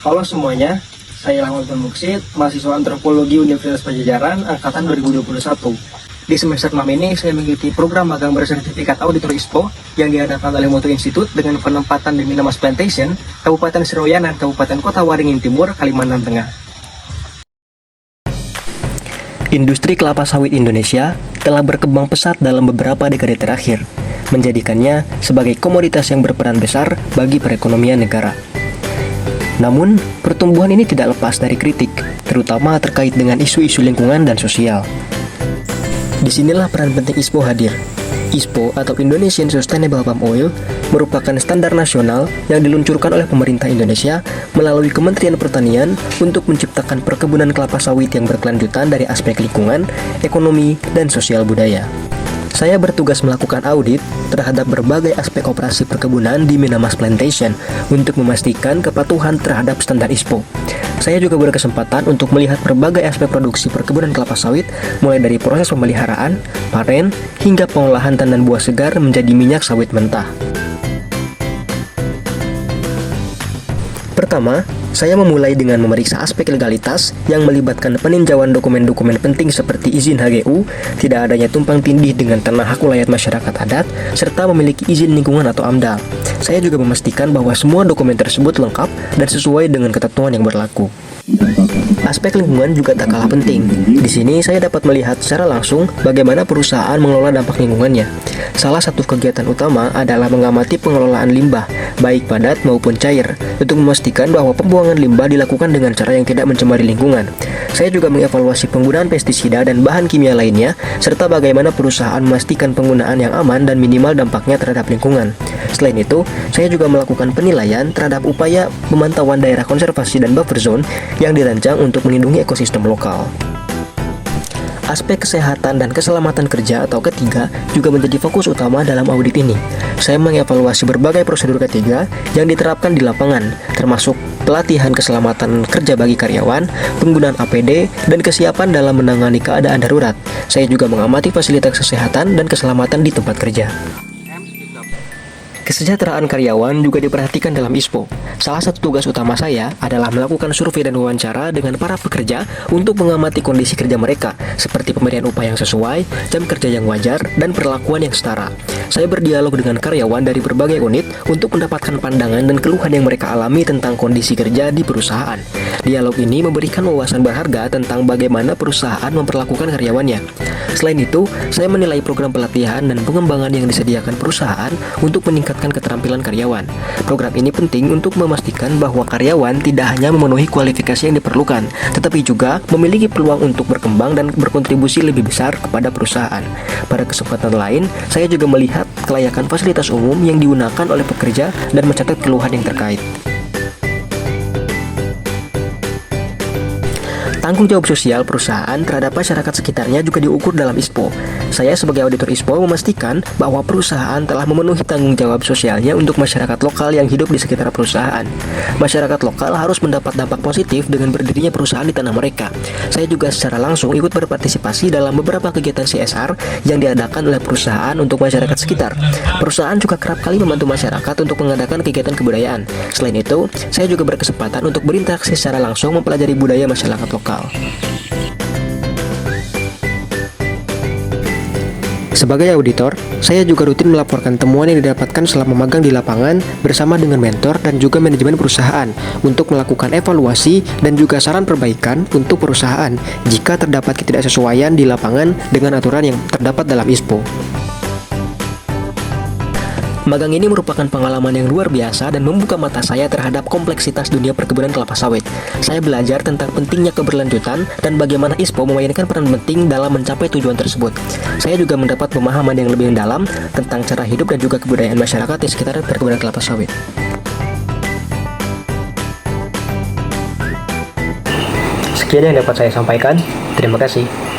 Halo semuanya, saya Rahmat Muksid, mahasiswa Antropologi Universitas Padjadjaran, Angkatan 2021. Di semester 6 ini, saya mengikuti program magang bersertifikat Auditor ISPO yang diadakan oleh Mutu Institute dengan penempatan di Minamas Plantation, Kabupaten Seroyan dan Kabupaten Kota Waringin Timur, Kalimantan Tengah. Industri kelapa sawit Indonesia telah berkembang pesat dalam beberapa dekade terakhir, menjadikannya sebagai komoditas yang berperan besar bagi perekonomian negara. Namun, pertumbuhan ini tidak lepas dari kritik, terutama terkait dengan isu-isu lingkungan dan sosial. Disinilah peran penting ISPO hadir. ISPO atau Indonesian Sustainable Palm Oil merupakan standar nasional yang diluncurkan oleh pemerintah Indonesia melalui Kementerian Pertanian untuk menciptakan perkebunan kelapa sawit yang berkelanjutan dari aspek lingkungan, ekonomi, dan sosial budaya. Saya bertugas melakukan audit terhadap berbagai aspek operasi perkebunan di Minamas Plantation untuk memastikan kepatuhan terhadap standar ISPO. Saya juga berkesempatan untuk melihat berbagai aspek produksi perkebunan kelapa sawit, mulai dari proses pemeliharaan, panen, hingga pengolahan tandan buah segar menjadi minyak sawit mentah. Pertama, saya memulai dengan memeriksa aspek legalitas yang melibatkan peninjauan dokumen-dokumen penting seperti izin HGU, tidak adanya tumpang tindih dengan tanah hak wilayah masyarakat adat, serta memiliki izin lingkungan atau AMDAL. Saya juga memastikan bahwa semua dokumen tersebut lengkap dan sesuai dengan ketentuan yang berlaku. Aspek lingkungan juga tak kalah penting. Di sini saya dapat melihat secara langsung bagaimana perusahaan mengelola dampak lingkungannya. Salah satu kegiatan utama adalah mengamati pengelolaan limbah, baik padat maupun cair, untuk memastikan bahwa pembuangan limbah dilakukan dengan cara yang tidak mencemari lingkungan. Saya juga mengevaluasi penggunaan pestisida dan bahan kimia lainnya, serta bagaimana perusahaan memastikan penggunaan yang aman dan minimal dampaknya terhadap lingkungan. Selain itu, saya juga melakukan penilaian terhadap upaya pemantauan daerah konservasi dan buffer zone yang dirancang untuk melindungi ekosistem lokal. Aspek kesehatan dan keselamatan kerja atau ketiga juga menjadi fokus utama dalam audit ini. Saya mengevaluasi berbagai prosedur ketiga yang diterapkan di lapangan, termasuk pelatihan keselamatan kerja bagi karyawan, penggunaan APD, dan kesiapan dalam menangani keadaan darurat. Saya juga mengamati fasilitas kesehatan dan keselamatan di tempat kerja. Kesejahteraan karyawan juga diperhatikan dalam ISPO. Salah satu tugas utama saya adalah melakukan survei dan wawancara dengan para pekerja untuk mengamati kondisi kerja mereka, seperti pemberian upah yang sesuai, jam kerja yang wajar, dan perlakuan yang setara. Saya berdialog dengan karyawan dari berbagai unit untuk mendapatkan pandangan dan keluhan yang mereka alami tentang kondisi kerja di perusahaan. Dialog ini memberikan wawasan berharga tentang bagaimana perusahaan memperlakukan karyawannya. Selain itu, saya menilai program pelatihan dan pengembangan yang disediakan perusahaan untuk meningkatkan keterampilan karyawan. Program ini penting untuk memastikan bahwa karyawan tidak hanya memenuhi kualifikasi yang diperlukan, tetapi juga memiliki peluang untuk berkembang dan berkontribusi lebih besar kepada perusahaan. Pada kesempatan lain, saya juga melihat kelayakan fasilitas umum yang digunakan oleh pekerja dan mencatat keluhan yang terkait. Tanggung jawab sosial perusahaan terhadap masyarakat sekitarnya juga diukur dalam ISPO. Saya sebagai auditor ISPO memastikan bahwa perusahaan telah memenuhi tanggung jawab sosialnya untuk masyarakat lokal yang hidup di sekitar perusahaan. Masyarakat lokal harus mendapat dampak positif dengan berdirinya perusahaan di tanah mereka. Saya juga secara langsung ikut berpartisipasi dalam beberapa kegiatan CSR yang diadakan oleh perusahaan untuk masyarakat sekitar. Perusahaan juga kerap kali membantu masyarakat untuk mengadakan kegiatan kebudayaan. Selain itu, saya juga berkesempatan untuk berinteraksi secara langsung mempelajari budaya masyarakat lokal. Sebagai auditor, saya juga rutin melaporkan temuan yang didapatkan selama magang di lapangan bersama dengan mentor dan juga manajemen perusahaan untuk melakukan evaluasi dan juga saran perbaikan untuk perusahaan jika terdapat ketidaksesuaian di lapangan dengan aturan yang terdapat dalam ISPO. Magang ini merupakan pengalaman yang luar biasa dan membuka mata saya terhadap kompleksitas dunia perkebunan kelapa sawit. Saya belajar tentang pentingnya keberlanjutan dan bagaimana ISPO memainkan peran penting dalam mencapai tujuan tersebut. Saya juga mendapat pemahaman yang lebih dalam tentang cara hidup dan juga kebudayaan masyarakat di sekitar perkebunan kelapa sawit. Sekian yang dapat saya sampaikan. Terima kasih.